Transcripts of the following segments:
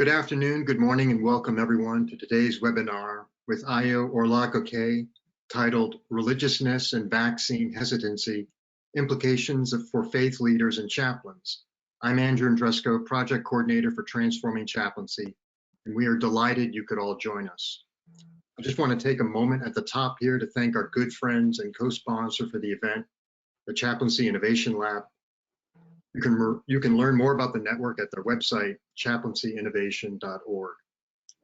Good afternoon, good morning, and welcome everyone to today's webinar with Olagoke titled Religiousness and Vaccine Hesitancy, Implications for Faith Leaders and Chaplains. I'm Andrew Andresco, Project Coordinator for Transforming Chaplaincy, and we are delighted you could all join us. I just want to take a moment at the top here to thank our good friends and co-sponsor for the event, the Chaplaincy Innovation Lab. You can learn more about the network at their website, chaplaincyinnovation.org.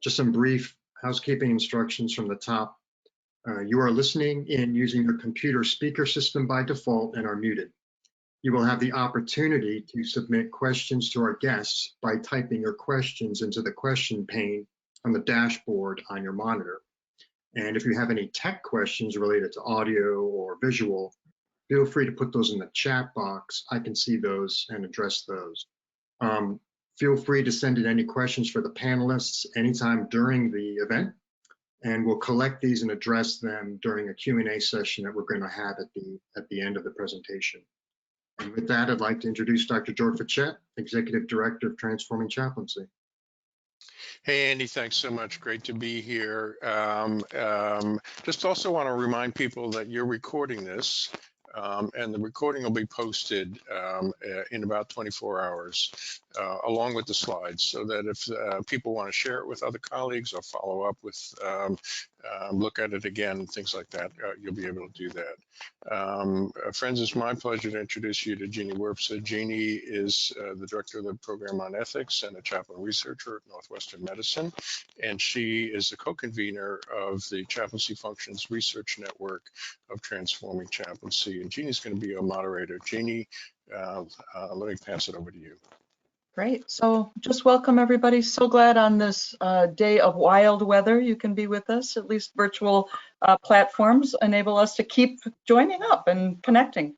Just some brief housekeeping instructions from the top. You are listening in using your computer speaker system by default and are muted. You will have the opportunity to submit questions to our guests by typing your questions into the question pane on the dashboard on your monitor. And if you have any tech questions related to audio or visual, feel free to put those in the chat box. I can see those and address those. Feel free to send in any questions for the panelists anytime during the event, and we'll collect these and address them during a Q&A session that we're going to have at the end of the presentation. And with that, I'd like to introduce Dr. George Fachet, Executive Director of Transforming Chaplaincy. Hey, Andy, thanks so much. Great to be here. Just also want to remind people that you're recording this. And the recording will be posted in about 24 hours, along with the slides, so that if people want to share it with other colleagues or follow up with, look at it again, things like that, you'll be able to do that. Friends, it's my pleasure to introduce you to Jeannie Werpse. Jeannie is the Director of the Program on Ethics and a chaplain researcher at Northwestern Medicine, and she is the co-convener of the Chaplaincy Functions Research Network of Transforming Chaplaincy. And Jeannie's going to be a moderator. Jeannie, let me pass it over to you. Great. So just welcome everybody. So glad on this day of wild weather you can be with us. At least virtual platforms enable us to keep joining up and connecting.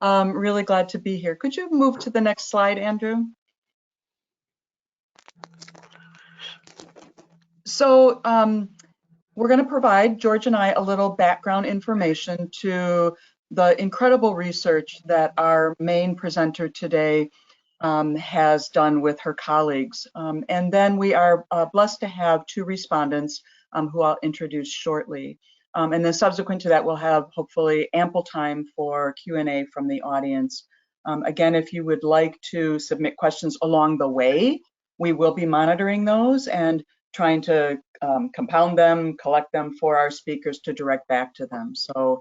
Really glad to be here. Could you move to the next slide, Andrew? So we're going to provide, George and I, a little background information to the incredible research that our main presenter today has done with her colleagues. And then we are blessed to have two respondents who I'll introduce shortly. And then subsequent to that, we'll have hopefully ample time for Q&A from the audience. Again, if you would like to submit questions along the way, we will be monitoring those and trying to compound them, collect them for our speakers to direct back to them. So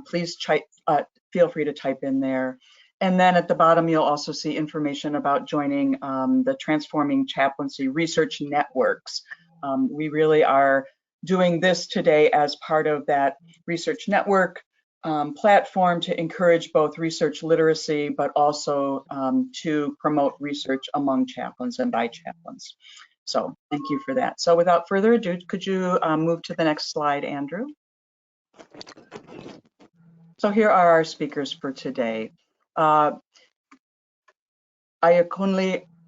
please feel free to type in there. And then at the bottom, you'll also see information about joining the Transforming Chaplaincy Research Networks. We really are doing this today as part of that research network platform to encourage both research literacy, but also to promote research among chaplains and by chaplains. So thank you for that. So without further ado, could you move to the next slide, Andrew? So here are our speakers for today. Ayokunle,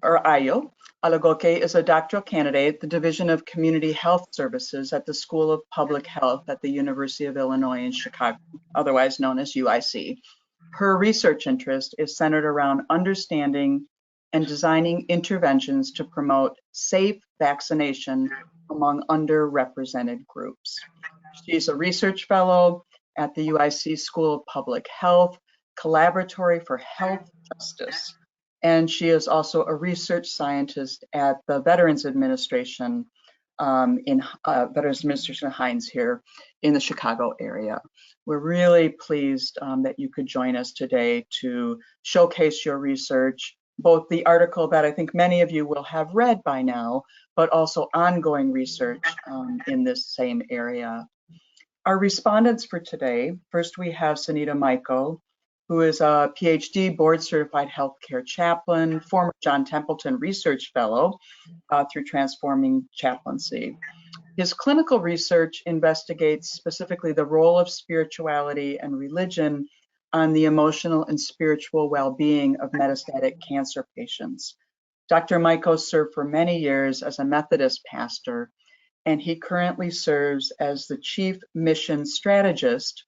or Ayo, Olagoke is a doctoral candidate at the Division of Community Health Services at the School of Public Health at the University of Illinois in Chicago, otherwise known as UIC. Her research interest is centered around understanding and designing interventions to promote safe vaccination among underrepresented groups. She's a research fellow at the UIC School of Public Health, Collaboratory for Health Justice, and she is also a research scientist at the Veterans Administration Veterans Administration Hines here in the Chicago area. We're really pleased that you could join us today to showcase your research, both the article that I think many of you will have read by now, but also ongoing research in this same area. Our respondents for today, first we have Sunita Maiko, who is a PhD board-certified healthcare chaplain, former John Templeton Research Fellow through Transforming Chaplaincy. His clinical research investigates specifically the role of spirituality and religion on the emotional and spiritual well-being of metastatic cancer patients. Dr. Maiko served for many years as a Methodist pastor, and he currently serves as the Chief Mission Strategist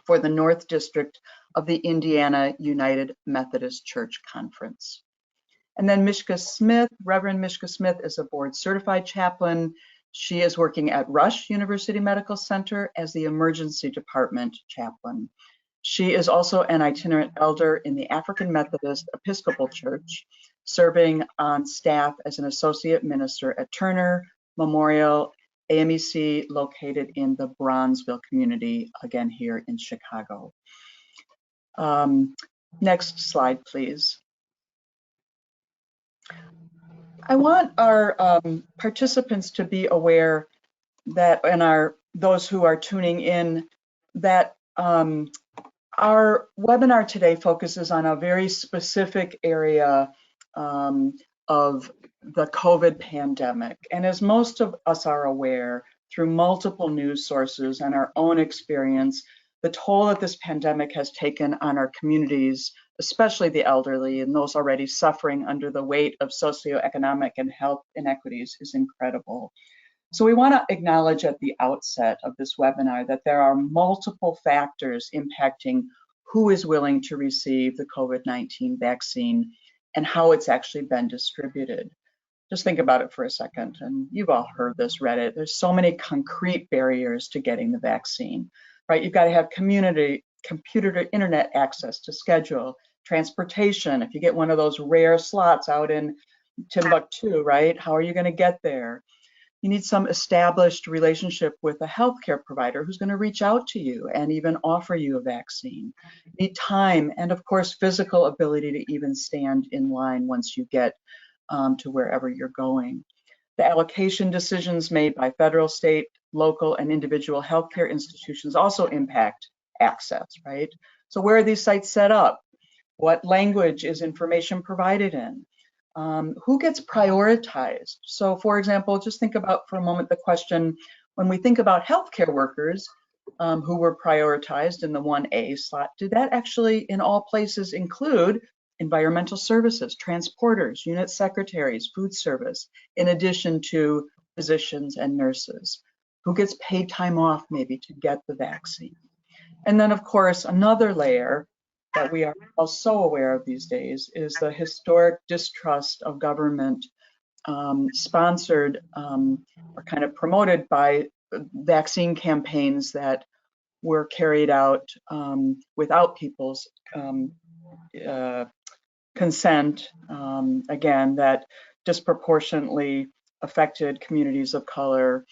for the North District of the Indiana United Methodist Church Conference. And then Mishka Smith, Reverend Mishka Smith, is a board certified chaplain. She is working at Rush University Medical Center as the emergency department chaplain. She is also an itinerant elder in the African Methodist Episcopal Church, serving on staff as an associate minister at Turner Memorial AMEC, located in the Bronzeville community, again here in Chicago. Next slide, please. I want our participants to be aware that, and those who are tuning in, that our webinar today focuses on a very specific area of the COVID pandemic. And as most of us are aware, through multiple news sources and our own experience, the toll that this pandemic has taken on our communities, especially the elderly and those already suffering under the weight of socioeconomic and health inequities, is incredible. So we want to acknowledge at the outset of this webinar that there are multiple factors impacting who is willing to receive the COVID-19 vaccine and how it's actually been distributed. Just think about it for a second, and you've all heard this, read it. There's so many concrete barriers to getting the vaccine, right? You've got to have computer to internet access to schedule, transportation. If you get one of those rare slots out in Timbuktu, right? How are you going to get there? You need some established relationship with a healthcare provider who's going to reach out to you and even offer you a vaccine. You need time and, of course, physical ability to even stand in line once you get to wherever you're going. The allocation decisions made by federal, state, local, and individual healthcare institutions also impact access, right? So where are these sites set up? What language is information provided in? Who gets prioritized? So for example, just think about for a moment the question, when we think about healthcare workers who were prioritized in the 1A slot, did that actually in all places include environmental services, transporters, unit secretaries, food service, in addition to physicians and nurses? Who gets paid time off maybe to get the vaccine? And then of course, another layer that we are all so aware of these days is the historic distrust of government sponsored or kind of promoted by vaccine campaigns that were carried out without people's consent, again, that disproportionately affected communities of color,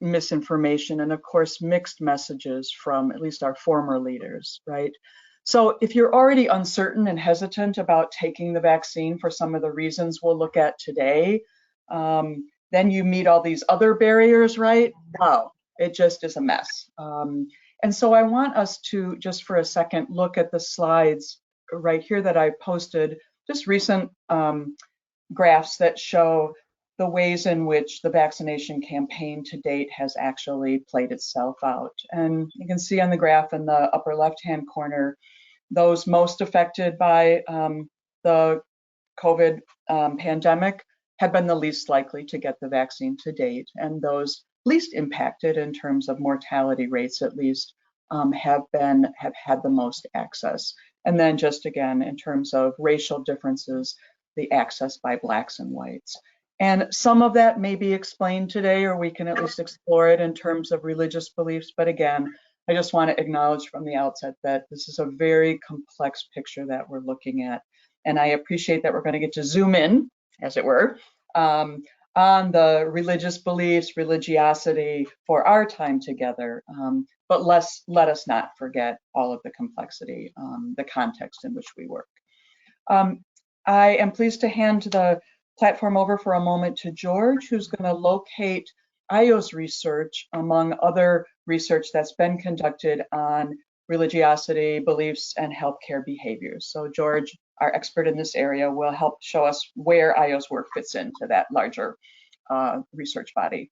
misinformation, and of course, mixed messages from at least our former leaders, right? So if you're already uncertain and hesitant about taking the vaccine for some of the reasons we'll look at today, then you meet all these other barriers, right? Wow, it just is a mess. And so I want us to, just for a second, look at the slides right here that I posted, just recent graphs that show the ways in which the vaccination campaign to date has actually played itself out. And you can see on the graph in the upper left-hand corner, those most affected by the COVID pandemic have been the least likely to get the vaccine to date, and those least impacted in terms of mortality rates at least have had the most access. And then just again, in terms of racial differences, the access by Blacks and whites. And some of that may be explained today, or we can at least explore it in terms of religious beliefs. But again, I just want to acknowledge from the outset that this is a very complex picture that we're looking at. And I appreciate that we're going to get to zoom in, as it were, on the religious beliefs, religiosity for our time together. But let us not forget all of the complexity, the context in which we work. I am pleased to hand the platform over for a moment to George, who's going to locate Ayo's research among other research that's been conducted on religiosity, beliefs, and healthcare behaviors. So George, our expert in this area, will help show us where Ayo's work fits into that larger research body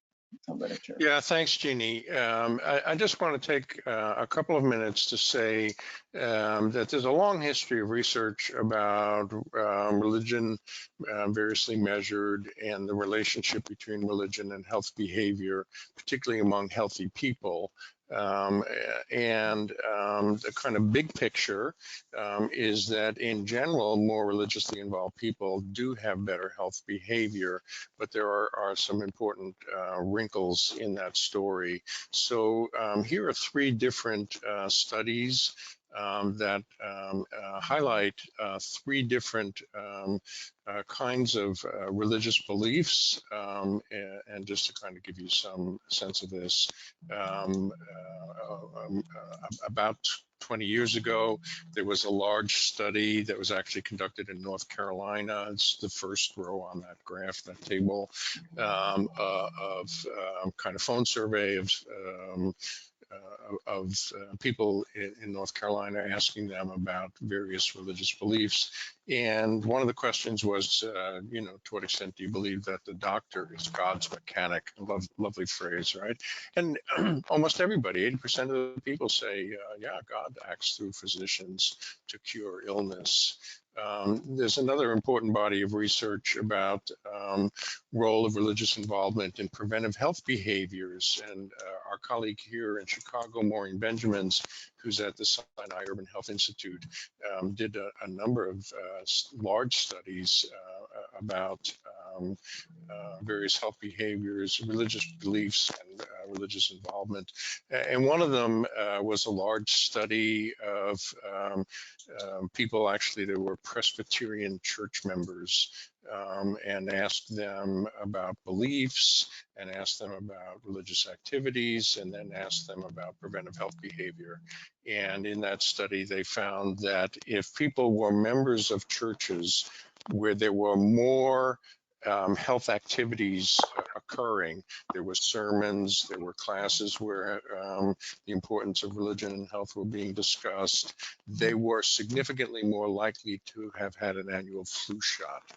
of literature. Yeah, thanks, Jeannie. I just want to take a couple of minutes to say that there's a long history of research about religion variously measured and the relationship between religion and health behavior, particularly among healthy people. The kind of big picture is that in general, more religiously involved people do have better health behavior, but there are some important wrinkles in that story. So here are 3 different studies that highlight 3 different kinds of religious beliefs, and just to kind of give you some sense of this, about 20 years ago, there was a large study that was actually conducted in North Carolina. It's the first row on that graph, that table, of kind of phone survey of people in North Carolina, asking them about various religious beliefs. And one of the questions was, you know, to what extent do you believe that the doctor is God's mechanic? Lovely phrase, right? And almost everybody, 80% of the people say, yeah, God acts through physicians to cure illness. There's another important body of research about role of religious involvement in preventive health behaviors. And our colleague here in Chicago, Maureen Benjamins, who's at the Sinai Urban Health Institute, did a number of large studies about various health behaviors, religious beliefs, and religious involvement. And one of them was a large study of people actually that were Presbyterian church members, and asked them about beliefs, and asked them about religious activities, and then asked them about preventive health behavior. And in that study, they found that if people were members of churches where there were more health activities occurring, there were sermons, there were classes where the importance of religion and health were being discussed, they were significantly more likely to have had an annual flu shot,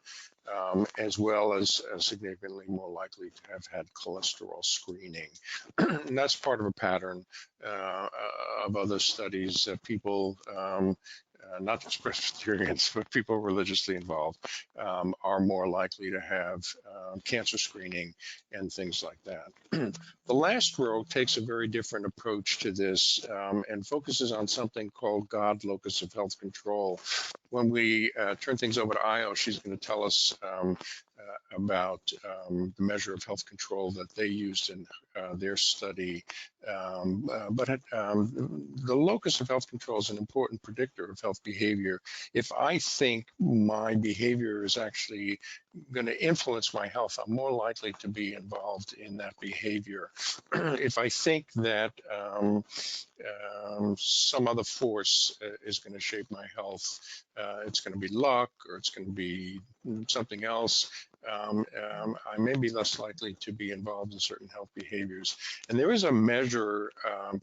as well as significantly more likely to have had cholesterol screening. And that's part of a pattern of other studies that people, not just Presbyterians, but people religiously involved, are more likely to have cancer screening and things like that. The last row takes a very different approach to this, and focuses on something called God, Locus of Health Control. When we turn things over to Ayo, she's going to tell us about the measure of health control that they used in their study. The locus of health control is an important predictor of health behavior. If I think my behavior is actually going to influence my health, I'm more likely to be involved in that behavior. If I think that some other force is going to shape my health, it's going to be luck, or it's going to be something else, I may be less likely to be involved in certain health behaviors. And there is a measure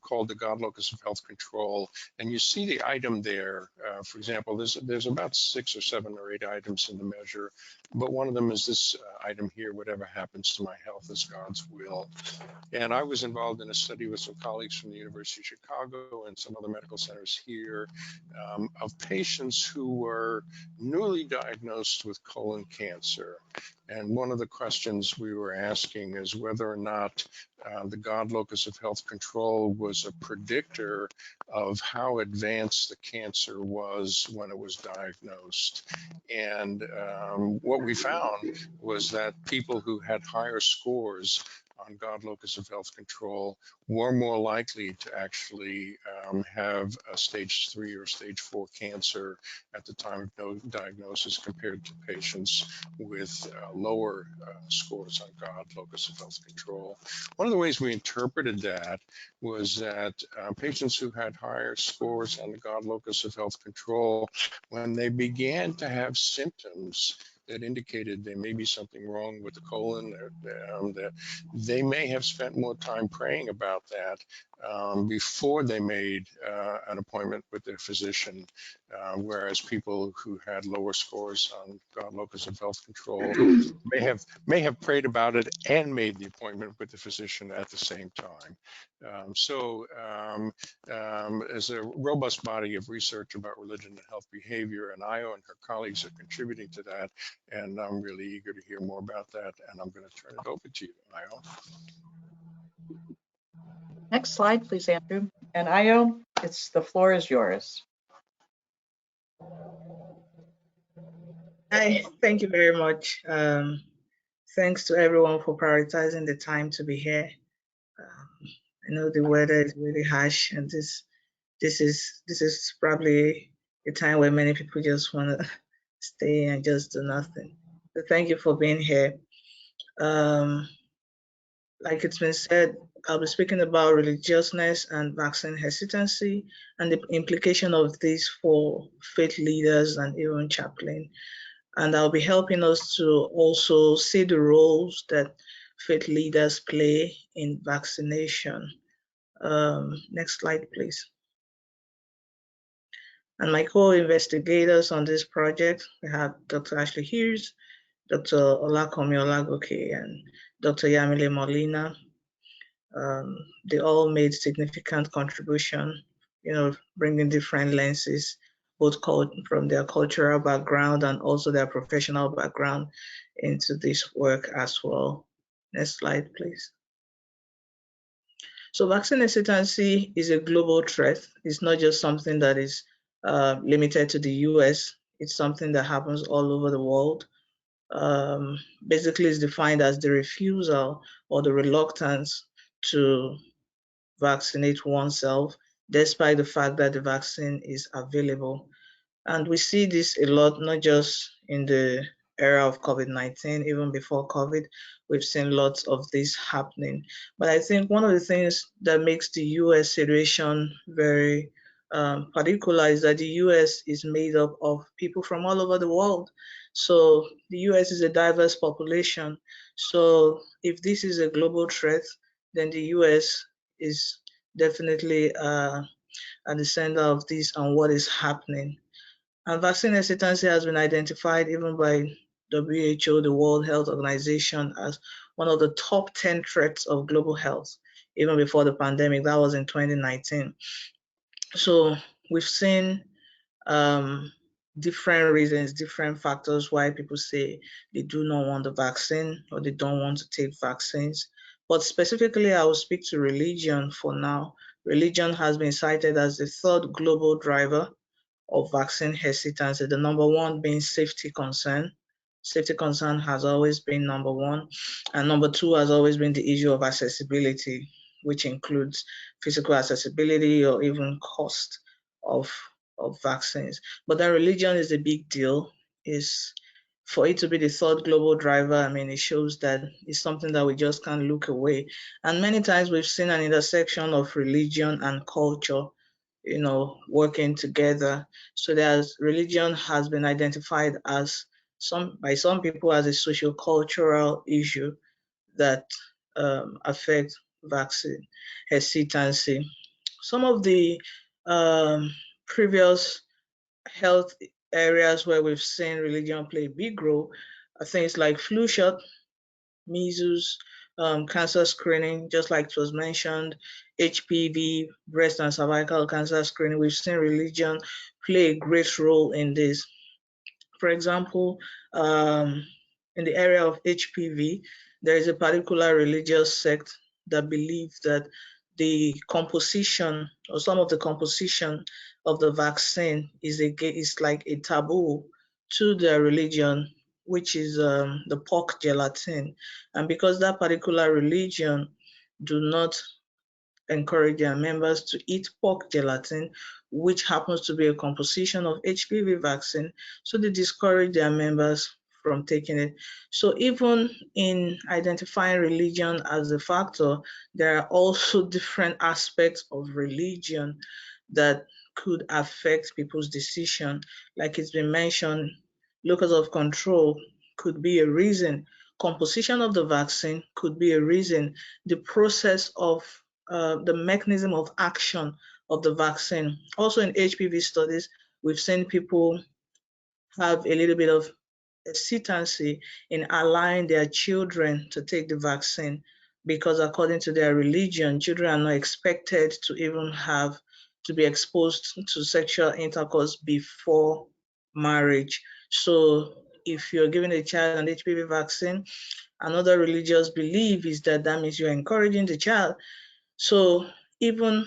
called the God Locus of Health Control, and you see the item there. For example, there's about 6 or 7 or 8 items in the measure, but one of them is this item here: whatever happens to my health is God's will. And I was involved in a study with some colleagues from the University of Chicago and some other medical centers here, of patients who were newly diagnosed with colon cancer. And one of the questions we were asking is whether or not the God Locus of Health Control was a predictor of how advanced the cancer was when it was diagnosed. And what we found was that people who had higher scores on God Locus of Health Control were more likely to actually have a stage 3 or stage 4 cancer at the time of diagnosis compared to patients with lower scores on God Locus of Health Control. One of the ways we interpreted that was that patients who had higher scores on the God Locus of Health Control, when they began to have symptoms that indicated there may be something wrong with the colon, that they may have spent more time praying about that before they made an appointment with their physician, whereas people who had lower scores on God Locus of Health Control may have prayed about it and made the appointment with the physician at the same time. There's a robust body of research about religion and health behavior, and Ayo and her colleagues are contributing to that, and I'm really eager to hear more about that, and I'm going to turn it over to you, Ayo. Next slide, please, Andrew. And Ayo, the floor is yours. Hi, thank you very much. Thanks to everyone for prioritizing the time to be here. I know the weather is really harsh, and this is probably a time where many people just want to stay and just do nothing. So thank you for being here. Like it's been said, I'll be speaking about religiousness and vaccine hesitancy and the implication of this for faith leaders and even chaplain. And I'll be helping us to also see the roles that faith leaders play in vaccination. Next slide, please. And my co-investigators on this project, we have Dr. Ashley Hughes, Dr. Olagoke, and Dr. Yamile Molina. They all made significant contribution, bringing different lenses, both from their cultural background and also their professional background into this work as well. Next slide, please. So vaccine hesitancy is a global threat. It's not just something that is limited to the US. It's something that happens all over the world. Basically, it's defined as the refusal or the reluctance to vaccinate oneself, despite the fact that the vaccine is available. And we see this a lot, not just in the era of COVID-19, even before COVID, we've seen lots of this happening. But I think one of the things that makes the US situation very particular is that the US is made up of people from all over the world. So the US is a diverse population. So if this is a global threat, then the US is definitely at the center of this and what is happening. And vaccine hesitancy has been identified even by WHO, the World Health Organization, as one of the top 10 threats of global health, even before the pandemic. That was in 2019. So we've seen different reasons, different factors why people say they do not want the vaccine or they don't want to take vaccines. But specifically, I will speak to religion for now. Religion has been cited as the third global driver of vaccine hesitancy, the number one being safety concern. Safety concern has always been number one. And number two has always been the issue of accessibility, which includes physical accessibility or even cost of vaccines. But then religion is a big deal. Is for it to be the third global driver, I mean, it shows that it's something that we just can't look away. And many times we've seen an intersection of religion and culture, working together. So religion has been identified as by some people as a socio-cultural issue that affect vaccine hesitancy. Some of the previous health areas where we've seen religion play a big role are things like flu shot, measles, cancer screening, just like it was mentioned, HPV, breast and cervical cancer screening. We've seen religion play a great role in this. For example, in the area of HPV, there is a particular religious sect that believes that the composition or some of the composition of the vaccine is like a taboo to their religion, which is the pork gelatin. And because that particular religion do not encourage their members to eat pork gelatin, which happens to be a composition of HPV vaccine, so they discourage their members from taking it. So even in identifying religion as a factor, there are also different aspects of religion that could affect people's decision. Like it's been mentioned, locus of control could be a reason. Composition of the vaccine could be a reason. The process of the mechanism of action of the vaccine. Also in HPV studies, we've seen people have a little bit of hesitancy in allowing their children to take the vaccine because according to their religion, children are not expected to even have to be exposed to sexual intercourse before marriage. So if you're giving a child an HPV vaccine, another religious belief is that means you're encouraging the child. So even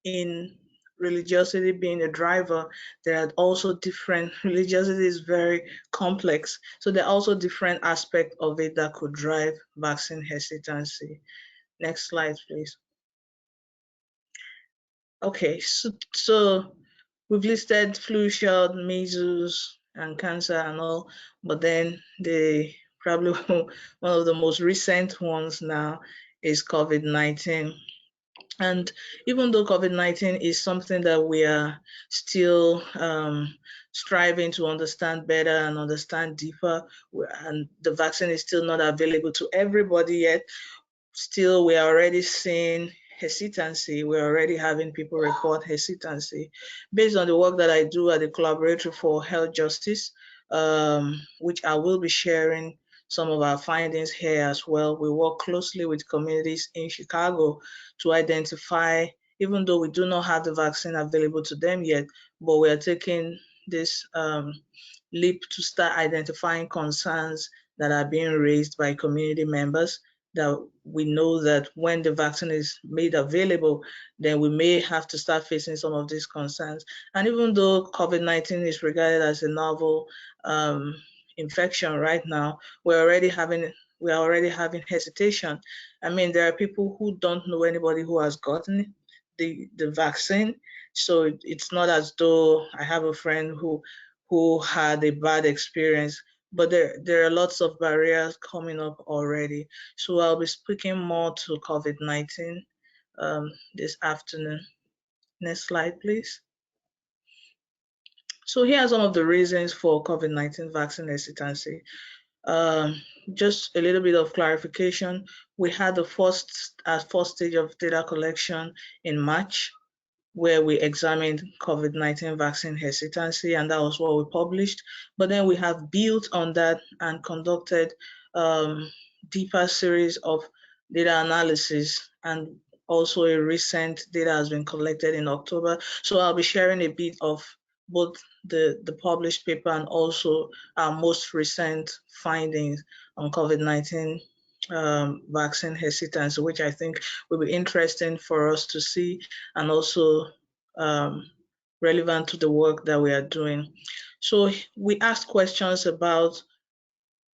in religiosity being a driver, there are also different, religiosity is very complex. So there are also different aspects of it that could drive vaccine hesitancy. Next slide, please. Okay, so we've listed flu shot, measles, and cancer and all, but then probably one of the most recent ones now is COVID-19. And even though COVID-19 is something that we are still striving to understand better and understand deeper, and the vaccine is still not available to everybody yet, still we are already seeing hesitancy. We're already having people report hesitancy. Based on the work that I do at the Collaboratory for Health Justice, which I will be sharing some of our findings here as well. We work closely with communities in Chicago to identify, even though we do not have the vaccine available to them yet, but we are taking this leap to start identifying concerns that are being raised by community members, that we know that when the vaccine is made available, then we may have to start facing some of these concerns. And even though COVID-19 is regarded as a novel infection right now, we're already having hesitation. I mean, there are people who don't know anybody who has gotten the vaccine. So it's not as though I have a friend who had a bad experience, but there are lots of barriers coming up already. So I'll be speaking more to COVID-19 this afternoon. Next slide, please. So here are some of the reasons for COVID-19 vaccine hesitancy. Just a little bit of clarification. We had the first stage of data collection in March, where we examined COVID-19 vaccine hesitancy, and that was what we published. But then we have built on that and conducted deeper series of data analysis, and also a recent data has been collected in October. So I'll be sharing a bit of both the published paper and also our most recent findings on COVID-19 vaccine hesitancy, which I think will be interesting for us to see, and also relevant to the work that we are doing. So we asked questions about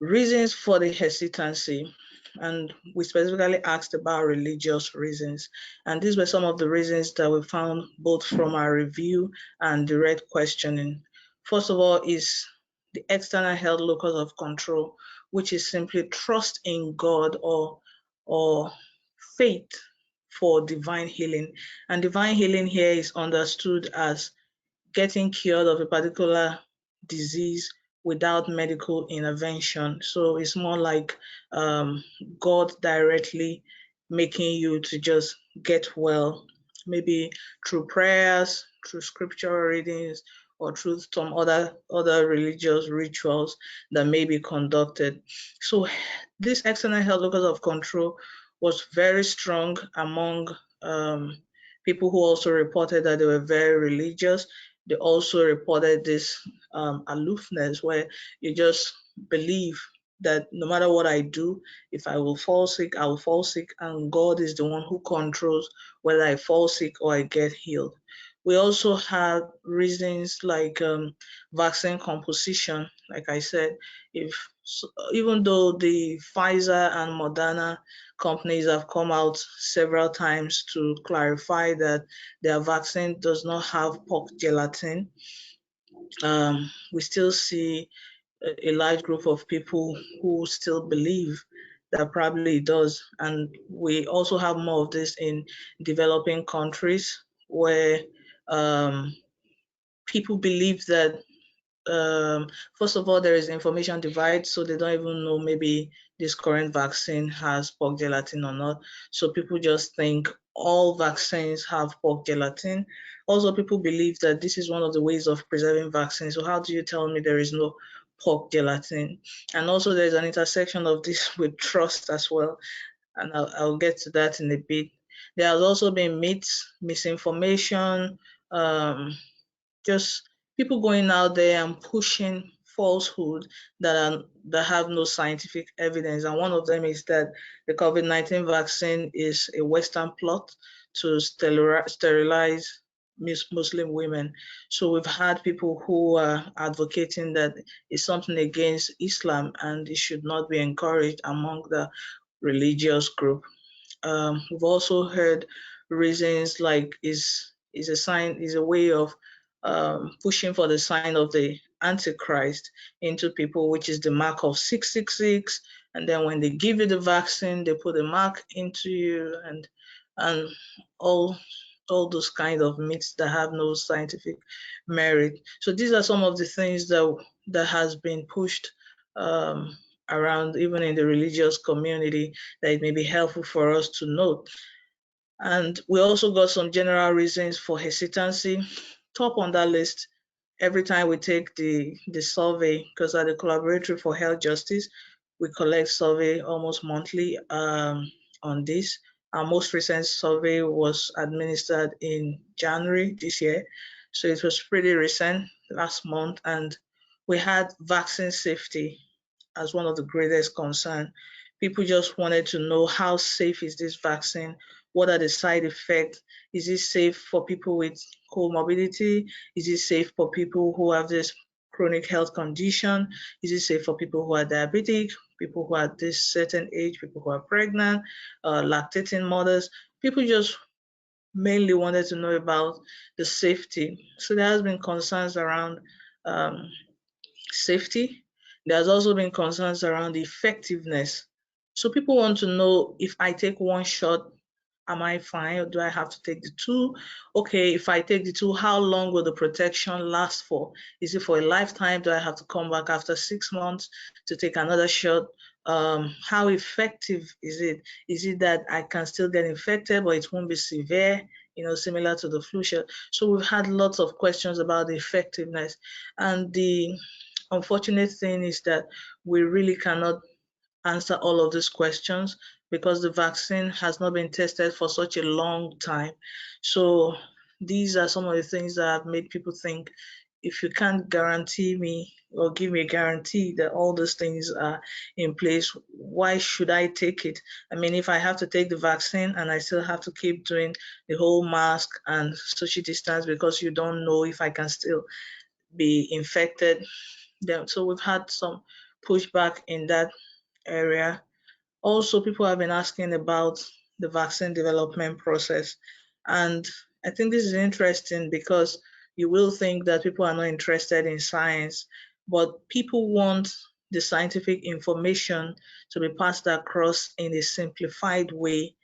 reasons for the hesitancy, and we specifically asked about religious reasons. And these were some of the reasons that we found both from our review and direct questioning. First of all is the external health locus of control, which is simply trust in God or faith for divine healing. And divine healing here is understood as getting cured of a particular disease without medical intervention. So it's more like God directly making you to just get well, maybe through prayers, through scriptural readings, or through some other religious rituals that may be conducted. So this external health locus of control was very strong among people who also reported that they were very religious. They also reported this aloofness, where you just believe that no matter what I do, if I will fall sick, I will fall sick, and God is the one who controls whether I fall sick or I get healed. We also have reasons like vaccine composition. Like I said, even though the Pfizer and Moderna companies have come out several times to clarify that their vaccine does not have pork gelatin, we still see a large group of people who still believe that probably it does. And we also have more of this in developing countries, where people believe that first of all, there is information divide, so they don't even know maybe this current vaccine has pork gelatin or not. So people just think all vaccines have pork gelatin. Also, people believe that this is one of the ways of preserving vaccines. So how do you tell me there is no pork gelatin? And also there's an intersection of this with trust as well. And I'll get to that in a bit. There has also been myths, misinformation, just people going out there and pushing falsehood that have no scientific evidence. And one of them is that the COVID-19 vaccine is a Western plot to sterilize Muslim women. So we've had people who are advocating that it's something against Islam and it should not be encouraged among the religious group. We've also heard reasons like is a way of pushing for the sign of the Antichrist into people, which is the mark of 666. And then when they give you the vaccine, they put a mark into you, and all those kind of myths that have no scientific merit. So these are some of the things that has been pushed around, even in the religious community, that it may be helpful for us to note. And we also got some general reasons for hesitancy. Top on that list, every time we take the survey, because at the Collaboratory for Health Justice, we collect survey almost monthly on this. Our most recent survey was administered in January this year. So it was pretty recent, last month, and we had vaccine safety as one of the greatest concerns. People just wanted to know, how safe is this vaccine? What are the side effects? Is it safe for people with comorbidity? Is it safe for people who have this chronic health condition? Is it safe for people who are diabetic, people who are at this certain age, people who are pregnant, lactating mothers? People just mainly wanted to know about the safety. So there has been concerns around safety. There's also been concerns around the effectiveness. So people want to know, if I take one shot, am I fine, or do I have to take the two? Okay, if I take the two, how long will the protection last for? Is it for a lifetime? Do I have to come back after 6 months to take another shot? How effective is it? Is it that I can still get infected, but it won't be severe, similar to the flu shot? So we've had lots of questions about the effectiveness. And the unfortunate thing is that we really cannot answer all of these questions because the vaccine has not been tested for such a long time. So these are some of the things that have made people think, if you can't guarantee me or give me a guarantee that all these things are in place, why should I take it? I mean, if I have to take the vaccine and I still have to keep doing the whole mask and social distance because you don't know if I can still be infected. So we've had some pushback in that area. Also, people have been asking about the vaccine development process. And I think this is interesting because you will think that people are not interested in science, but people want the scientific information to be passed across in a simplified way,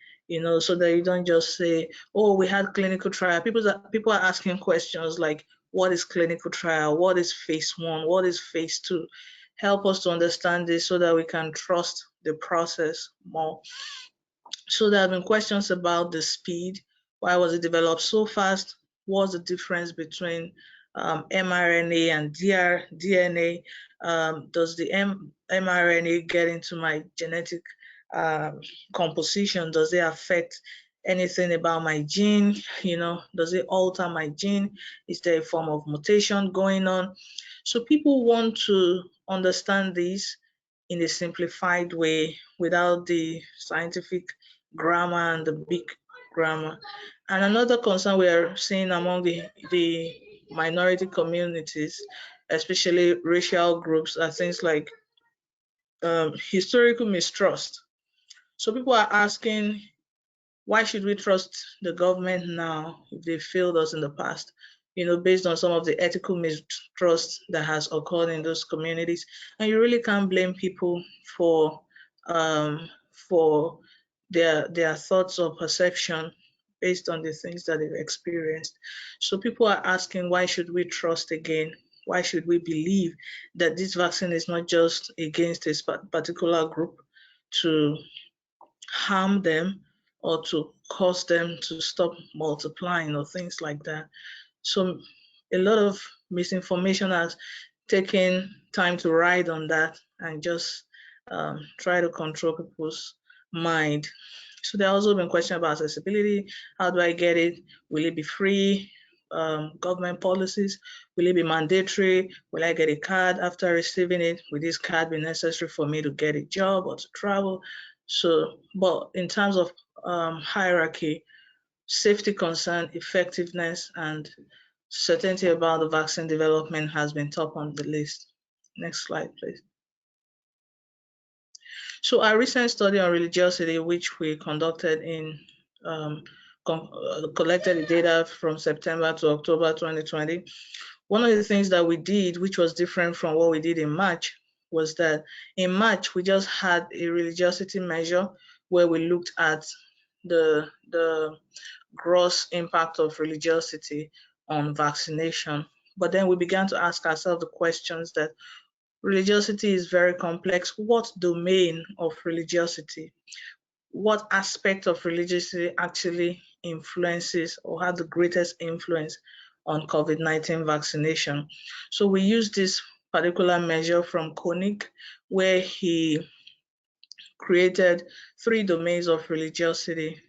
so that you don't just say, oh, we had clinical trial. People are asking questions like, what is clinical trial? What is phase 1? What is phase 2? Help us to understand this so that we can trust the process more. So there have been questions about the speed. Why was it developed so fast? What's the difference between mRNA and DNA? Does the mRNA get into my genetic composition? Does it affect anything about my gene? Does it alter my gene? Is there a form of mutation going on? So people want to understand this in a simplified way without the scientific grammar and the big grammar. And another concern we are seeing among the minority communities, especially racial groups, are things like historical mistrust. So people are asking, why should we trust the government now if they failed us in the past? Based on some of the ethical mistrust that has occurred in those communities. And you really can't blame people for their thoughts or perception based on the things that they've experienced. So people are asking, why should we trust again? Why should we believe that this vaccine is not just against a particular group to harm them or to cause them to stop multiplying or things like that? So a lot of misinformation has taken time to ride on that and just try to control people's mind. So there have also been questions about accessibility. How do I get it? Will it be free? government policies? Will it be mandatory? Will I get a card after receiving it? Will this card be necessary for me to get a job or to travel? So, but in terms of hierarchy, safety concern, effectiveness, and certainty about the vaccine development has been top on the list. Next slide, please. So our recent study on religiosity, which we conducted in collected the data from September to October 2020. One of the things that we did, which was different from what we did in March, was that in March, we just had a religiosity measure where we looked at the gross impact of religiosity on vaccination. But then we began to ask ourselves the questions that religiosity is very complex. What domain of religiosity, what aspect of religiosity actually influences or had the greatest influence on COVID-19 vaccination? So we used this particular measure from Koenig, where he created 3 domains of religiosity.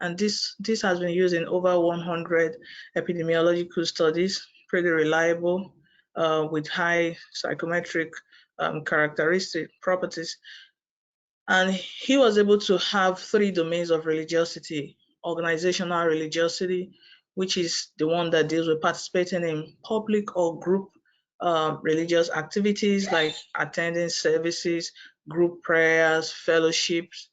And this has been used in over 100 epidemiological studies, pretty reliable, with high psychometric characteristic properties. And he was able to have 3 domains of religiosity: organizational religiosity, which is the one that deals with participating in public or group religious activities like attending services, group prayers, fellowships,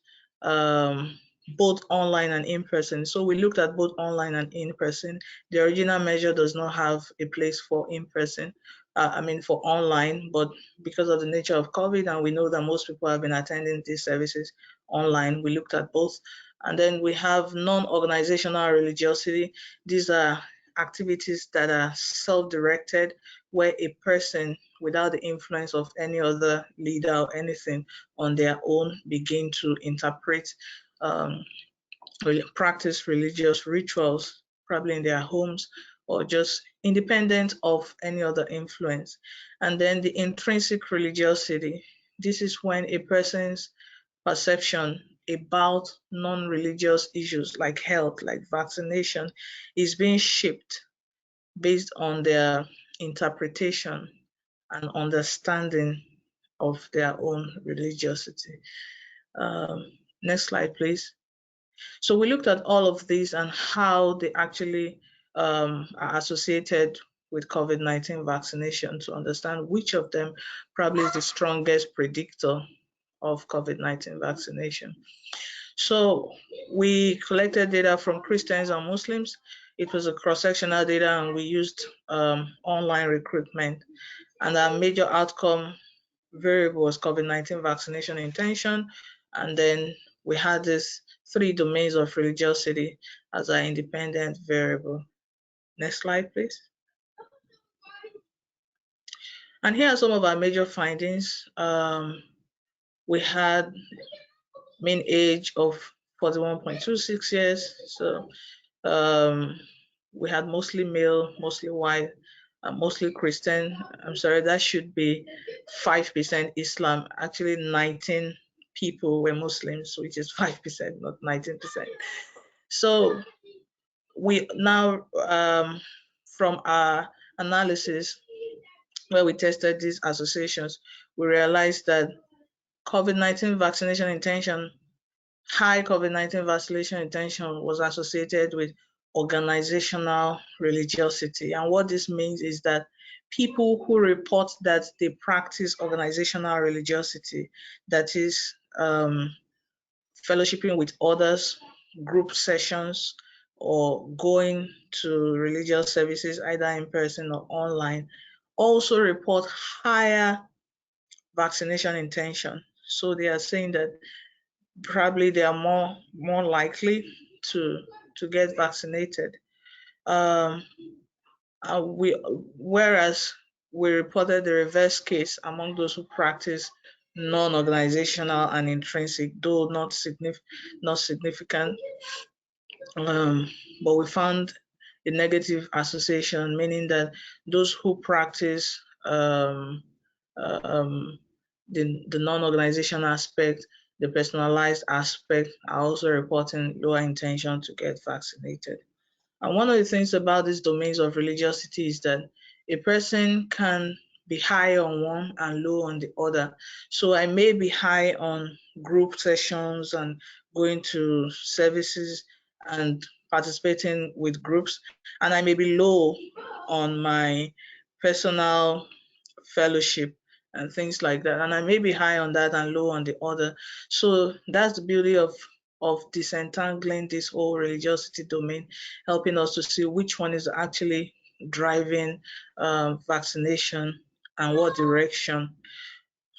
both online and in person. So we looked at both online and in person. The original measure does not have a place for in person, for online, but because of the nature of COVID, and we know that most people have been attending these services online, we looked at both. And then we have non-organizational religiosity. These are activities that are self-directed, where a person, without the influence of any other leader or anything, on their own begin to interpret, practice religious rituals, probably in their homes, or just independent of any other influence. And then the intrinsic religiosity. This is when a person's perception about non-religious issues like health, like vaccination, is being shaped based on their interpretation and understanding of their own religiosity. Next slide, please. So we looked at all of these and how they actually are associated with COVID-19 vaccination to understand which of them probably is the strongest predictor of COVID-19 vaccination. So we collected data from Christians and Muslims. It was a cross-sectional data, and we used online recruitment. And our major outcome variable was COVID-19 vaccination intention. And then we had these 3 domains of religiosity as our independent variable. Next slide, please. And here are some of our major findings. We had mean age of 41.26 years. So we had mostly male, mostly white, mostly Christian. I'm sorry, that should be 5% Islam. Actually, 19 people were Muslims, which is 5%, not 19%. So we now, from our analysis, where we tested these associations, we realized that COVID-19 vaccination intention, high COVID-19 vaccination intention was associated with organizational religiosity. And what this means is that people who report that they practice organizational religiosity, that is fellowshipping with others, group sessions, or going to religious services either in person or online, also report higher vaccination intention. So they are saying that probably they are more likely to get vaccinated. Whereas we reported the reverse case among those who practice non-organizational and intrinsic, though not significant. But we found a negative association, meaning that those who practice the non-organizational aspect, the personalized aspect, are also reporting lower intention to get vaccinated. And one of the things about these domains of religiosity is that a person can be high on one and low on the other. So I may be high on group sessions and going to services and participating with groups, and I may be low on my personal fellowship and things like that, and I may be high on that and low on the other. So that's the beauty of disentangling this whole religiosity domain, helping us to see which one is actually driving vaccination and what direction.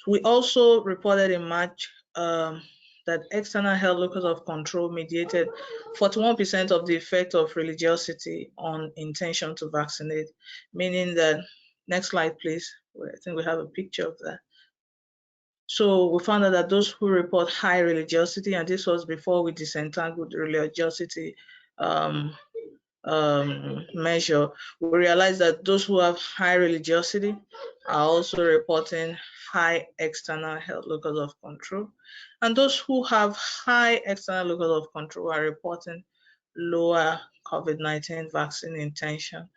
We also reported in March that external health locus of control mediated 41% of the effect of religiosity on intention to vaccinate, meaning that, next slide please, I think we have a picture of that. So we found out that those who report high religiosity, and this was before we disentangled the religiosity measure, we realized that those who have high religiosity are also reporting high external health locus of control. And those who have high external locus of control are reporting lower COVID-19 vaccine intention.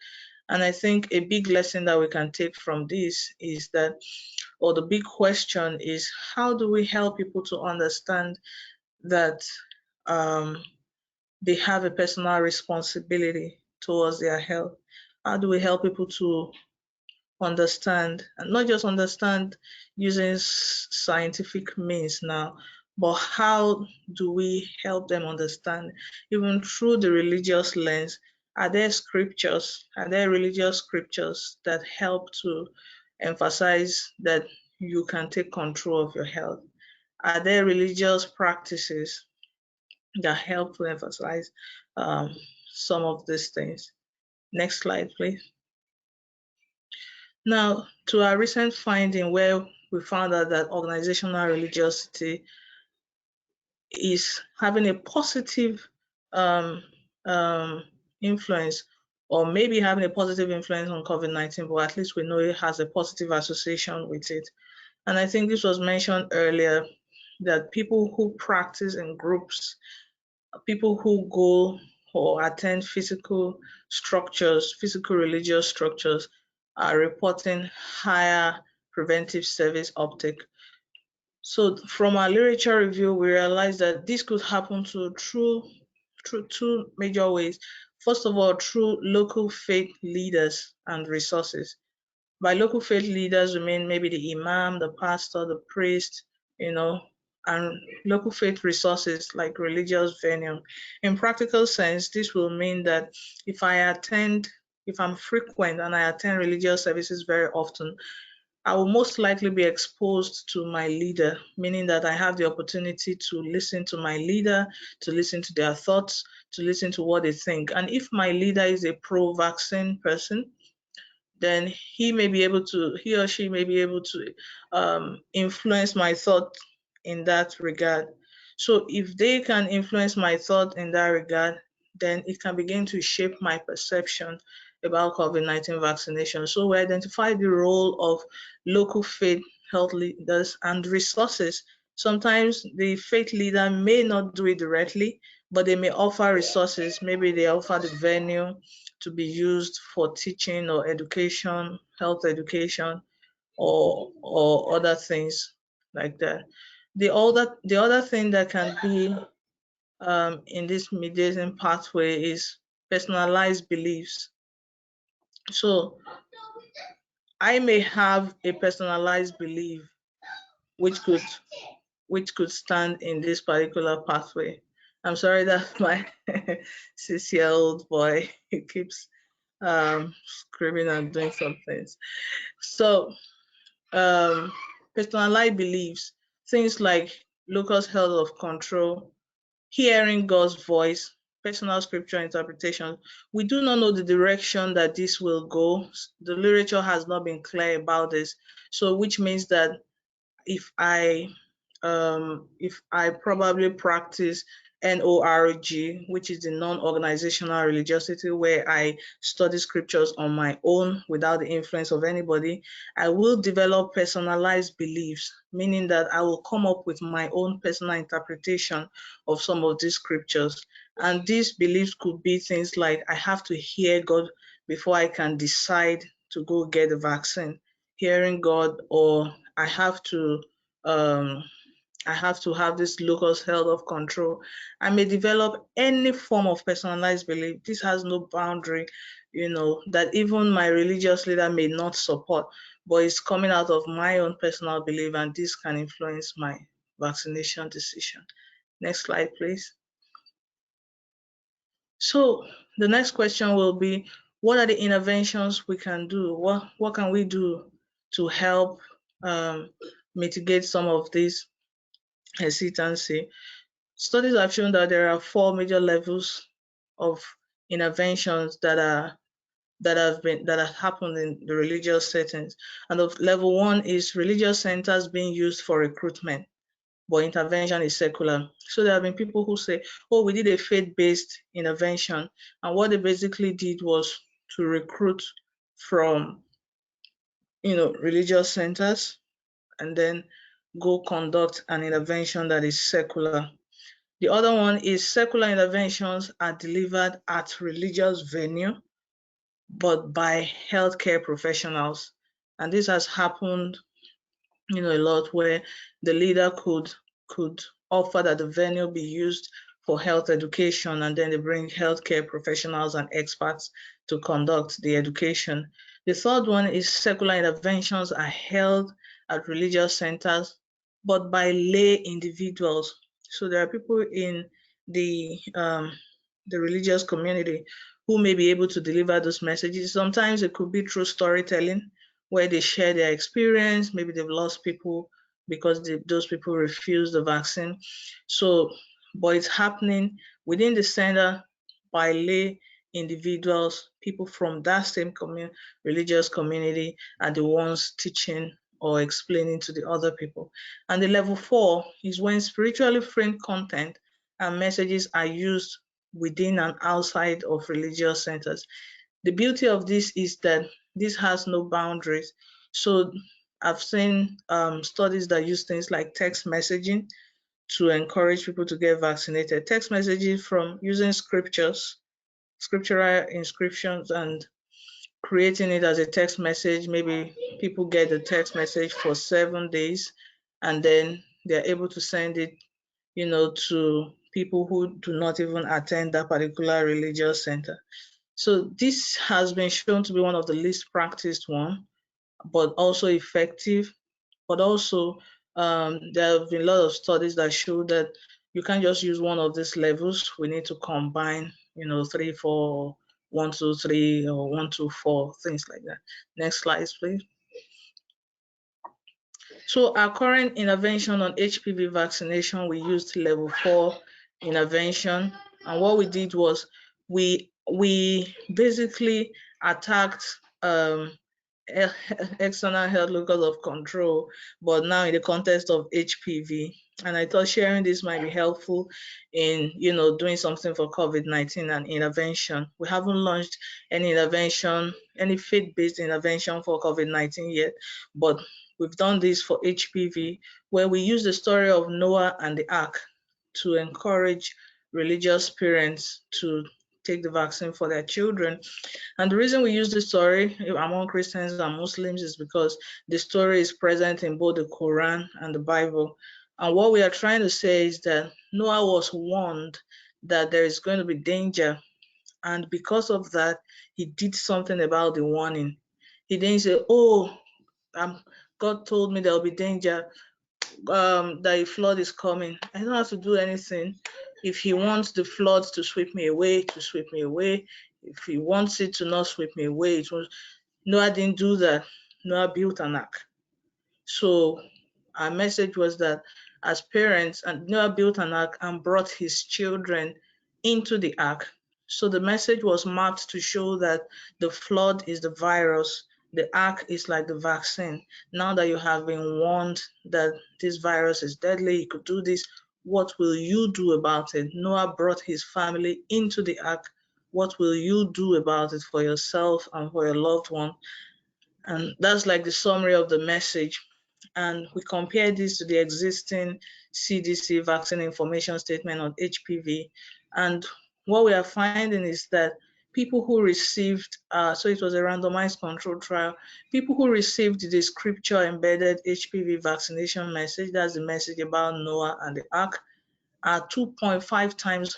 And I think a big lesson that we can take from this is that, or the big question is, how do we help people to understand that they have a personal responsibility towards their health? How do we help people to understand, and not just understand using scientific means now, but how do we help them understand, even through the religious lens? Are there scriptures, are there religious scriptures that help to emphasize that you can take control of your health? Are there religious practices that help to emphasize some of these things? Next slide, please. Now, to our recent finding, where we found out that organizational religiosity is having a positive influence, or maybe having a positive influence on COVID-19, but at least we know it has a positive association with it. And I think this was mentioned earlier, that people who practice in groups, people who go or attend physical structures, physical religious structures, are reporting higher preventive service uptake. So from our literature review, we realized that this could happen through two major ways. First of all, through local faith leaders and resources. By local faith leaders, we mean maybe the imam, the pastor, the priest, and local faith resources like religious venue. In practical sense, this will mean that if I'm frequent and I attend religious services very often, I will most likely be exposed to my leader, meaning that I have the opportunity to listen to my leader, to listen to their thoughts, to listen to what they think. And if my leader is a pro-vaccine person, then he or she may be able to influence my thought in that regard. So if they can influence my thought in that regard, then it can begin to shape my perception about COVID-19 vaccination. So we identify the role of local faith health leaders and resources. Sometimes the faith leader may not do it directly, but they may offer resources. Maybe they offer the venue to be used for teaching or education, health education, or other things like that. The other thing that can be in this mediating pathway is personalized beliefs. So I may have a personalized belief which could stand in this particular pathway. I'm sorry that my 6-year-old boy, he keeps screaming and doing some things. So personalized beliefs, things like locus health of control, hearing God's voice, personal scripture interpretation. We do not know the direction that this will go. The literature has not been clear about this. So which means that if I probably practice NORG, which is the non-organizational religiosity, where I study scriptures on my own without the influence of anybody. I will develop personalized beliefs, meaning that I will come up with my own personal interpretation of some of these scriptures. And these beliefs could be things like, I have to hear God before I can decide to go get the vaccine, hearing God, or I have to have this locus held of control. I may develop any form of personalized belief. This has no boundary, that even my religious leader may not support, but it's coming out of my own personal belief, and this can influence my vaccination decision. Next slide, please. So the next question will be, what are the interventions we can do? What can we do to help mitigate some of this hesitancy? Studies have shown that there are 4 major levels of interventions that have happened in the religious settings. And of level 1 is religious centers being used for recruitment, but intervention is secular. So there have been people who say, oh, we did a faith-based intervention, and what they basically did was to recruit from religious centers and then go conduct an intervention that is secular. The other one is secular interventions are delivered at religious venue, but by healthcare professionals. And this has happened, a lot, where the leader could offer that the venue be used for health education, and then they bring healthcare professionals and experts to conduct the education. The third one is secular interventions are held at religious centers, but by lay individuals. So there are people in the religious community who may be able to deliver those messages. Sometimes it could be through storytelling, where they share their experience. Maybe they've lost people because those people refuse the vaccine. So, but it's happening within the center by lay individuals. People from that same religious community are the ones teaching or explaining to the other people. And the level 4 is when spiritually framed content and messages are used within and outside of religious centers. The beauty of this is that this has no boundaries. So I've seen studies that use things like text messaging to encourage people to get vaccinated. Text messaging from using scriptural inscriptions, and creating it as a text message. Maybe people get the text message for 7 days, and then they're able to send it, to people who do not even attend that particular religious center. So this has been shown to be one of the least practiced one, but also effective. But also there have been a lot of studies that show that you can't just use one of these levels. We need to combine, 3, 4, 1, 2, 3, or 1, 2, 4, things like that. Next slide, please. So our current intervention on HPV vaccination, we used level 4 intervention. And what we did was we basically attacked external health locus of control, but now in the context of HPV. And I thought sharing this might be helpful in, doing something for COVID-19 and intervention. We haven't launched any intervention, any faith-based intervention for COVID-19 yet, but we've done this for HPV, where we use the story of Noah and the Ark to encourage religious parents to take the vaccine for their children. And the reason we use this story among Christians and Muslims is because the story is present in both the Quran and the Bible. And what we are trying to say is that Noah was warned that there is going to be danger. And because of that, he did something about the warning. He didn't say, oh, God told me there'll be danger, that a flood is coming. I don't have to do anything. If he wants the flood to sweep me away, to sweep me away. If he wants it to not sweep me away, Noah didn't do that. Noah built an ark. So our message was that as parents, and Noah built an ark and brought his children into the ark. So the message was marked to show that the flood is the virus, the ark is like the vaccine. Now that you have been warned that this virus is deadly, you could do this, what will you do about it? Noah brought his family into the ark. What will you do about it for yourself and for your loved one? And that's like the summary of the message. And we compare this to the existing CDC vaccine information statement on HPV. And what we are finding is that people who received, so it was a randomized control trial, people who received the scripture embedded HPV vaccination message, that's the message about Noah and the ark, are 2.5 times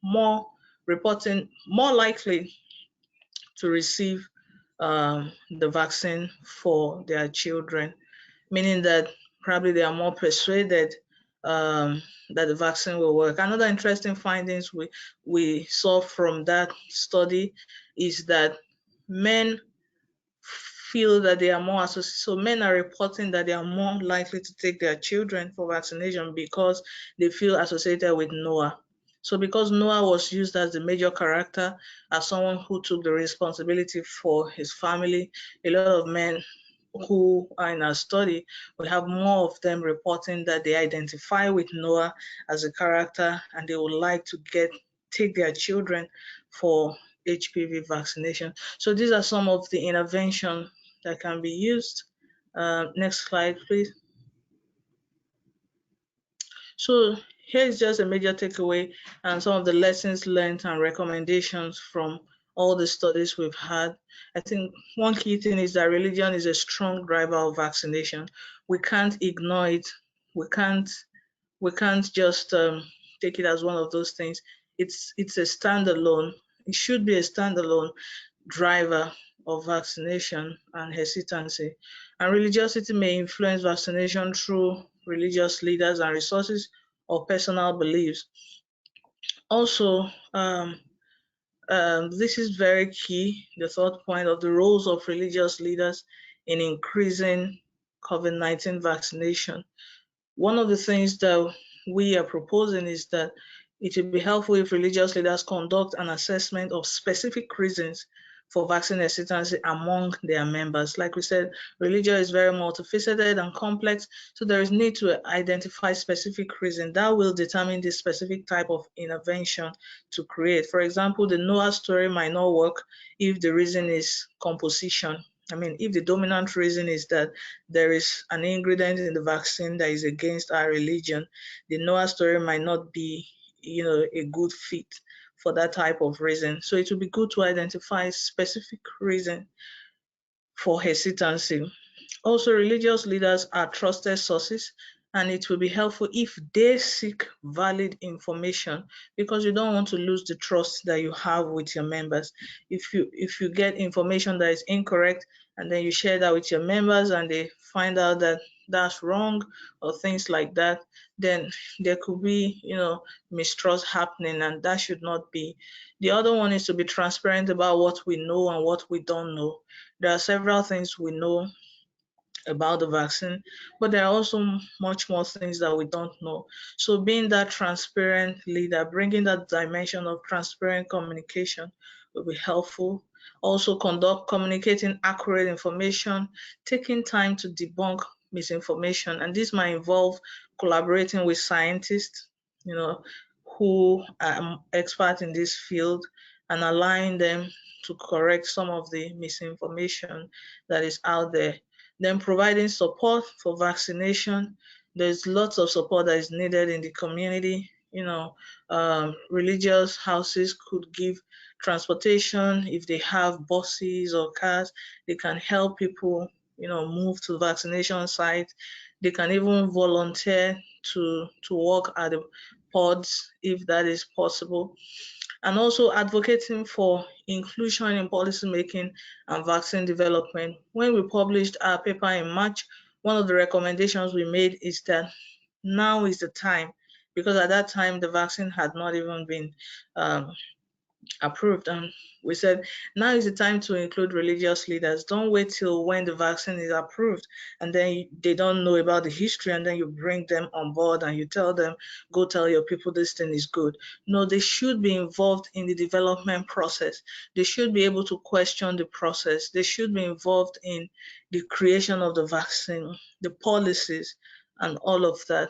more reporting, more likely to receive the vaccine for their children, meaning that probably they are more persuaded that the vaccine will work. Another interesting findings we saw from that study is that men feel that they are more associated. So men are reporting that they are more likely to take their children for vaccination because they feel associated with Noah. So because Noah was used as the major character, as someone who took the responsibility for his family, a lot of men who are in our study, we have more of them reporting that they identify with Noah as a character and they would like to take their children for HPV vaccination. So these are some of the interventions that can be used. Next slide, please. So here's just a major takeaway and some of the lessons learned and recommendations from all the studies we've had. I think one key thing is that religion is a strong driver of vaccination. We can't ignore it. We can't just take it as one of those things. It's a standalone. It should be a standalone driver of vaccination and hesitancy. And religiosity may influence vaccination through religious leaders and resources or personal beliefs. Also, this is very key, the third point of the roles of religious leaders in increasing COVID-19 vaccination. One of the things that we are proposing is that it would be helpful if religious leaders conduct an assessment of specific reasons for vaccine hesitancy among their members. Like we said, religion is very multifaceted and complex, so there is need to identify specific reason that will determine the specific type of intervention to create. For example, the Noah story might not work if the reason is composition. I mean, if the dominant reason is that there is an ingredient in the vaccine that is against our religion, the Noah story might not be, a good fit for that type of reason. So it would be good to identify specific reason for hesitancy. Also, religious leaders are trusted sources, and it will be helpful if they seek valid information because you don't want to lose the trust that you have with your members. If you get information that is incorrect and then you share that with your members and they find out that that's wrong or things like that, then there could be, mistrust happening, and that should not be. The other one is to be transparent about what we know and what we don't know. There are several things we know about the vaccine, but there are also much more things that we don't know. So being that transparent leader, bringing that dimension of transparent communication will be helpful. Also communicating accurate information, taking time to debunk misinformation, and this might involve collaborating with scientists, who are experts in this field and allowing them to correct some of the misinformation that is out there. Then providing support for vaccination. There's lots of support that is needed in the community. Religious houses could give transportation. If they have buses or cars, they can help people, move to the vaccination site. They can even volunteer to work at the pods if that is possible. And also advocating for inclusion in policymaking and vaccine development. When we published our paper in March, one of the recommendations we made is that now is the time, because at that time the vaccine had not even been approved, and we said now is the time to include religious leaders. Don't wait till when the vaccine is approved and then they don't know about the history and then you bring them on board and you tell them, go tell your people this thing is good. No, they should be involved in the development process. They should be able to question the process. They should be involved in the creation of the vaccine, the policies, and all of that.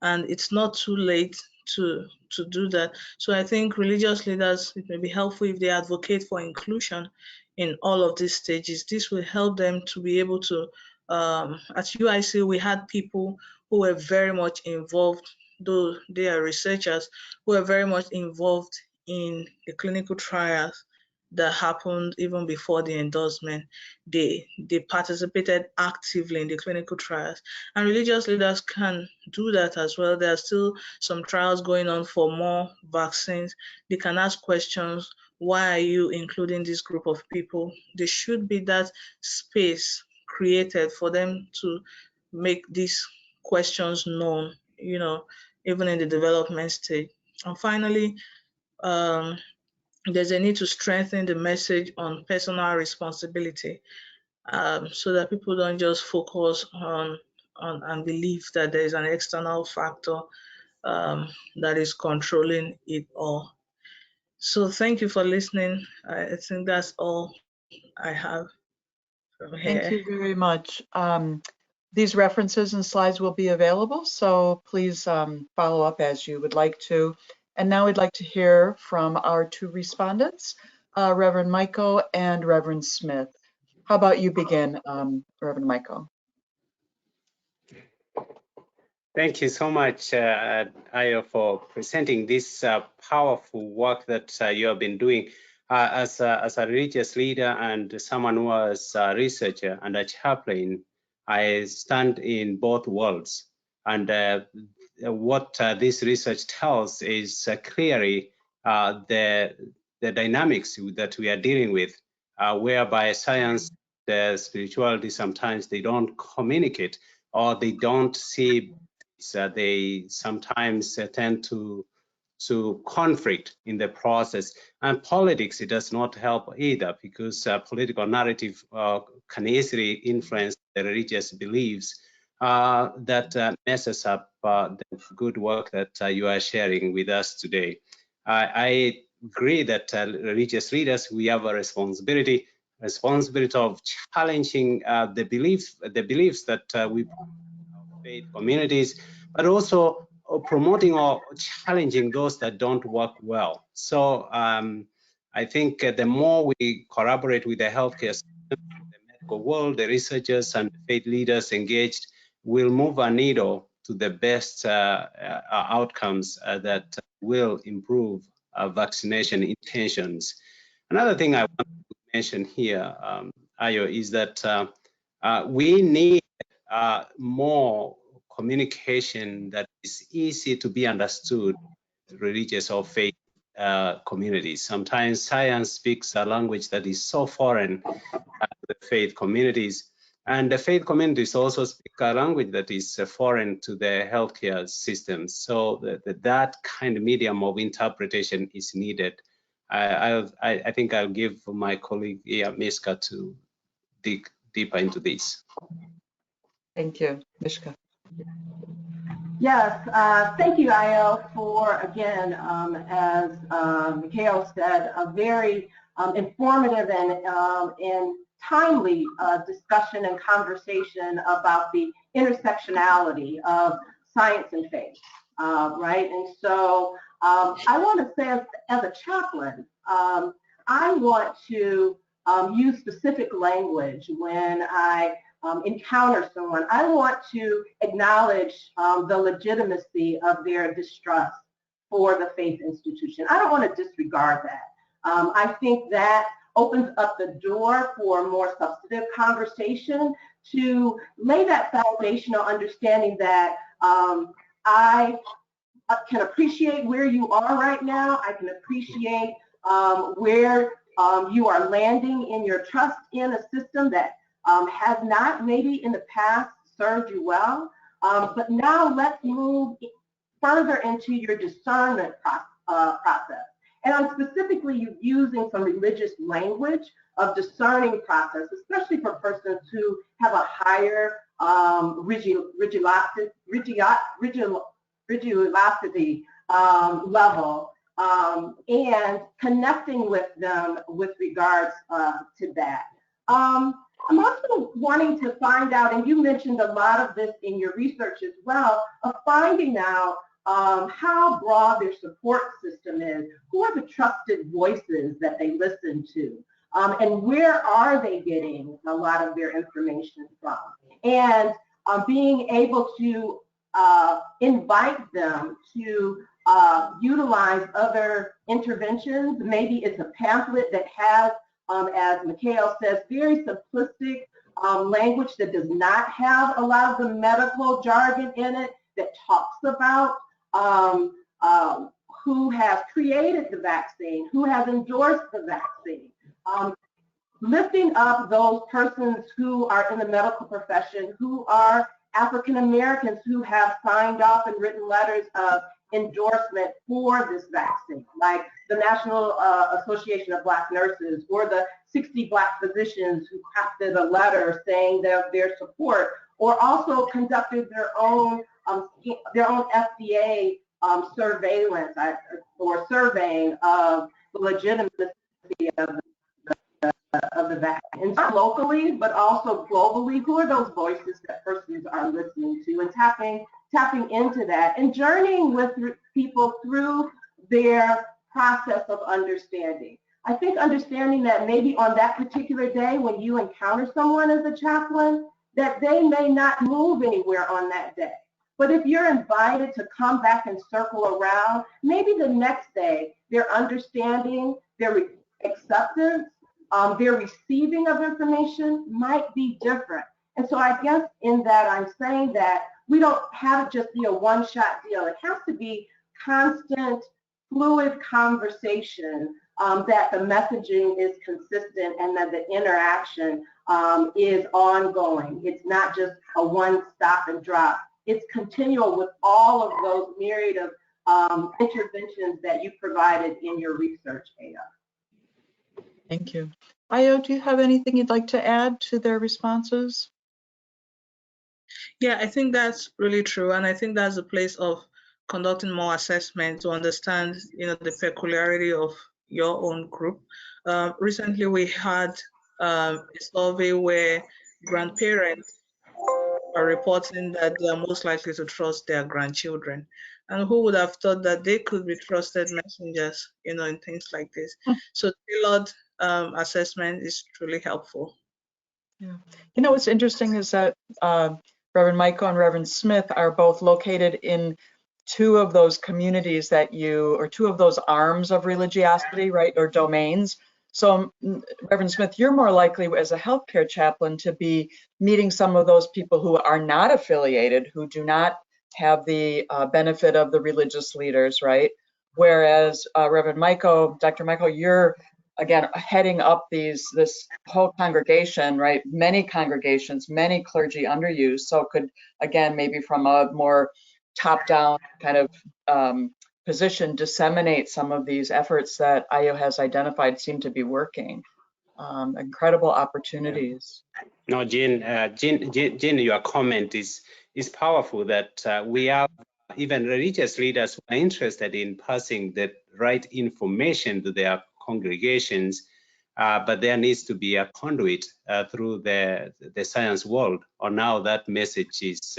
and it's not too late to do that. So I think religious leaders, it may be helpful if they advocate for inclusion in all of these stages. This will help them to be able to, at UIC, we had people who were very much involved, though they are researchers, who are very much involved in the clinical trials that happened even before the endorsement. They participated actively in the clinical trials, and religious leaders can do that as well. There are still some trials going on for more vaccines. They can ask questions. Why are you including this group of people? There should be that space created for them to make these questions known, even in the development stage. And finally, there's a need to strengthen the message on personal responsibility, so that people don't just focus on and believe that there is an external factor that is controlling it all. So thank you for listening. I think that's all I have from here. Thank you very much. These references and slides will be available, so please follow up as you would like to. And now we'd like to hear from our two respondents, Reverend Michael and Reverend Smith. How about you begin, Reverend Michael? Thank you so much, Ayo, for presenting this powerful work that you have been doing. As a religious leader and someone who was a researcher and a chaplain, I stand in both worlds. And what this research tells is clearly the dynamics that we are dealing with, whereby science, the spirituality, sometimes they don't communicate or they don't see. They sometimes tend to conflict in the process, and politics, it does not help either, because political narrative can easily influence the religious beliefs that messes up the good work that you are sharing with us today. I agree that religious leaders, we have a responsibility of challenging the beliefs that we faith communities, but also promoting or challenging those that don't work well. So I think the more we collaborate with the healthcare system, the medical world, the researchers and the faith leaders engaged, will move a needle to the best outcomes that will improve vaccination intentions. Another thing I want to mention here, Ayo, is that we need more communication that is easy to be understood, religious or faith communities. Sometimes science speaks a language that is so foreign to the faith communities, and the faith communities also speak a language that is foreign to the healthcare systems. So that kind of medium of interpretation is needed. I think I'll give my colleague Miska to dig deeper into this. Thank you. Mishka. Yes, thank you, Ayo, for, again, as Mikhail said, a very informative and timely discussion and conversation about the intersectionality of science and faith, right? And so I want to say, as a chaplain, I want to use specific language when I encounter someone. I want to acknowledge the legitimacy of their distrust for the faith institution. I don't want to disregard that. I think that opens up the door for more substantive conversation to lay that foundational understanding that I can appreciate where you are right now. I can appreciate where you are landing in your trust in a system that has not maybe in the past served you well, but now let's move further into your discernment process. And I'm specifically using some religious language of discerning process, especially for persons who have a higher religiosity level, and connecting with them with regards to that. I'm also wanting to find out, and you mentioned a lot of this in your research as well, of finding out how broad their support system is. Who are the trusted voices that they listen to? And where are they getting a lot of their information from? And being able to invite them to utilize other interventions. Maybe it's a pamphlet that has, as Mikhail says, very simplistic language that does not have a lot of the medical jargon in it, that talks about who has created the vaccine, who has endorsed the vaccine. Lifting up those persons who are in the medical profession, who are African Americans who have signed off and written letters of endorsement for this vaccine, like the National Association of Black Nurses or the 60 Black physicians who crafted a letter saying their support, or also conducted their own FDA surveillance or surveying of the legitimacy of the vaccine, not locally, but also globally. Who are those voices that persons are listening to, and tapping into that and journeying with people through their process of understanding. I think understanding that maybe on that particular day when you encounter someone as a chaplain, that they may not move anywhere on that day. But if you're invited to come back and circle around, maybe the next day, their understanding, their acceptance, their receiving of information might be different. And so I guess in that I'm saying that we don't have it just be a one-shot deal. It has to be constant, fluid conversation, that the messaging is consistent and that the interaction is ongoing. It's not just a one stop and drop. It's continual with all of those myriad of interventions that you provided in your research, Ada. Thank you. Ayo, do you have anything you'd like to add to their responses? Yeah, I think that's really true, and I think that's a place of conducting more assessment to understand, the peculiarity of your own group. Recently, we had a survey where grandparents are reporting that they are most likely to trust their grandchildren, and who would have thought that they could be trusted messengers, in things like this. So tailored assessment is truly helpful. Yeah. What's interesting is that Reverend Michael and Reverend Smith are both located in two of those communities or two of those arms of religiosity, right, or domains. So Reverend Smith, you're more likely as a healthcare chaplain to be meeting some of those people who are not affiliated, who do not have the benefit of the religious leaders, right? Whereas Reverend Michael, Dr. Michael, you're again heading up this whole congregation, right? Many congregations, many clergy under you. So could, again, maybe from a more top-down kind of position, disseminate some of these efforts that Ayo has identified seem to be working. Incredible opportunities. No, Jean, your comment is powerful, that we have even religious leaders who are interested in passing the right information to their congregations, but there needs to be a conduit through the science world, or now that message is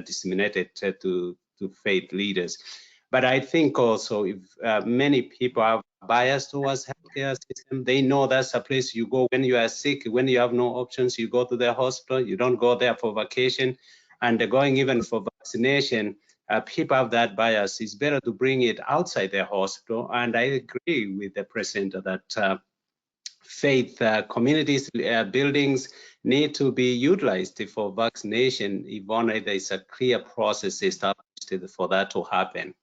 disseminated to faith leaders. But I think also if many people are biased towards healthcare system, they know that's a place you go when you are sick, when you have no options, you go to the hospital, you don't go there for vacation, and going even for vaccination, people have that bias. It's better to bring it outside the hospital. And I agree with the presenter that faith communities, buildings need to be utilized for vaccination if only there's a clear process established for that to happen.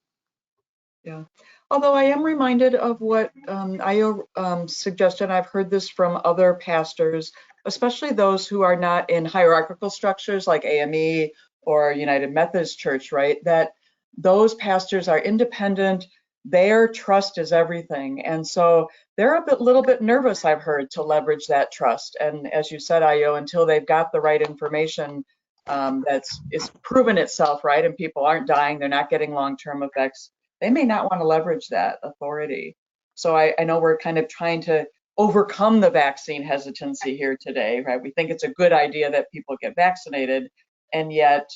Yeah, although I am reminded of what Ayo suggested. I've heard this from other pastors, especially those who are not in hierarchical structures like AME or United Methodist Church, right? That those pastors are independent, their trust is everything. And so they're a little bit nervous, I've heard, to leverage that trust. And as you said, Ayo, until they've got the right information it's proven itself, right? And people aren't dying, they're not getting long-term effects, they may not want to leverage that authority. So I know we're kind of trying to overcome the vaccine hesitancy here today, right? We think it's a good idea that people get vaccinated, and yet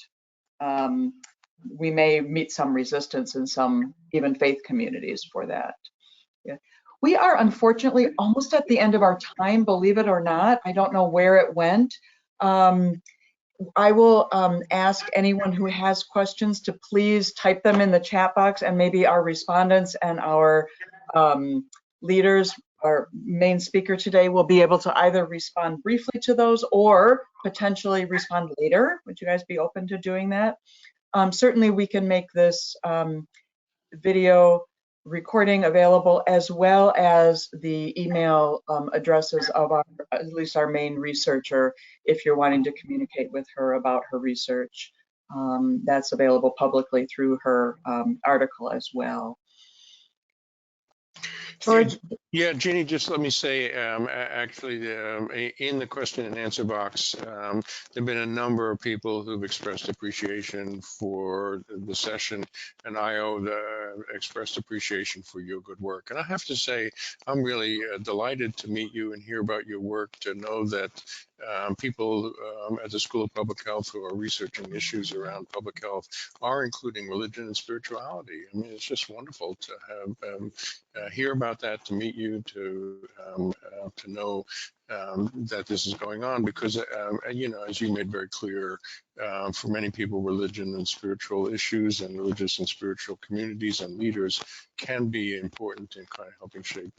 we may meet some resistance in some even faith communities for that. Yeah. We are unfortunately almost at the end of our time, believe it or not. I don't know where it went. I will ask anyone who has questions to please type them in the chat box, and maybe our respondents and our leaders, our main speaker today, will be able to either respond briefly to those or potentially respond later. Would you guys be open to doing that? Certainly we can make this video recording available, as well as the email addresses of at least our main researcher, if you're wanting to communicate with her about her research. That's available publicly through her article as well. George? Yeah, Jeannie, just let me say, actually, in the question and answer box, there have been a number of people who've expressed appreciation for the session, and expressed appreciation for your good work. And I have to say, I'm really delighted to meet you and hear about your work, to know that people at the School of Public Health who are researching issues around public health are including religion and spirituality. I mean, it's just wonderful to have hear about that, to meet you, to know that this is going on, because you know, as you made very clear, for many people, religion and spiritual issues and religious and spiritual communities and leaders can be important in kind of helping shape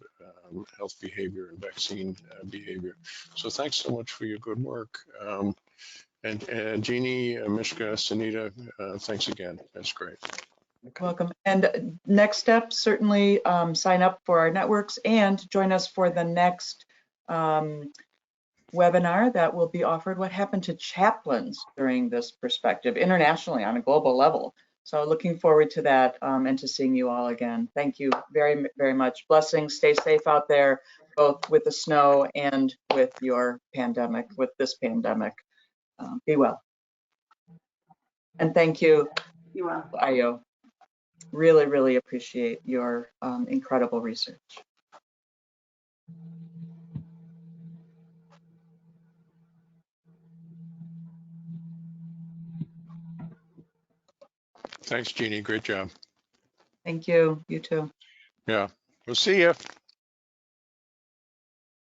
health behavior and vaccine behavior. So thanks so much for your good work. And Jeannie, Mishka, Sunita, thanks again. That's great. Welcome. And next step, certainly sign up for our networks and join us for the next webinar that will be offered. What happened to chaplains during this perspective internationally on a global level? So looking forward to that and to seeing you all again. Thank you very, very much. Blessings. Stay safe out there, both with the snow and with your pandemic, with this pandemic. Be well. And thank you, Ayo. Really, really appreciate your incredible research. Thanks, Jeannie. Great job. Thank you. You too. Yeah. We'll see you.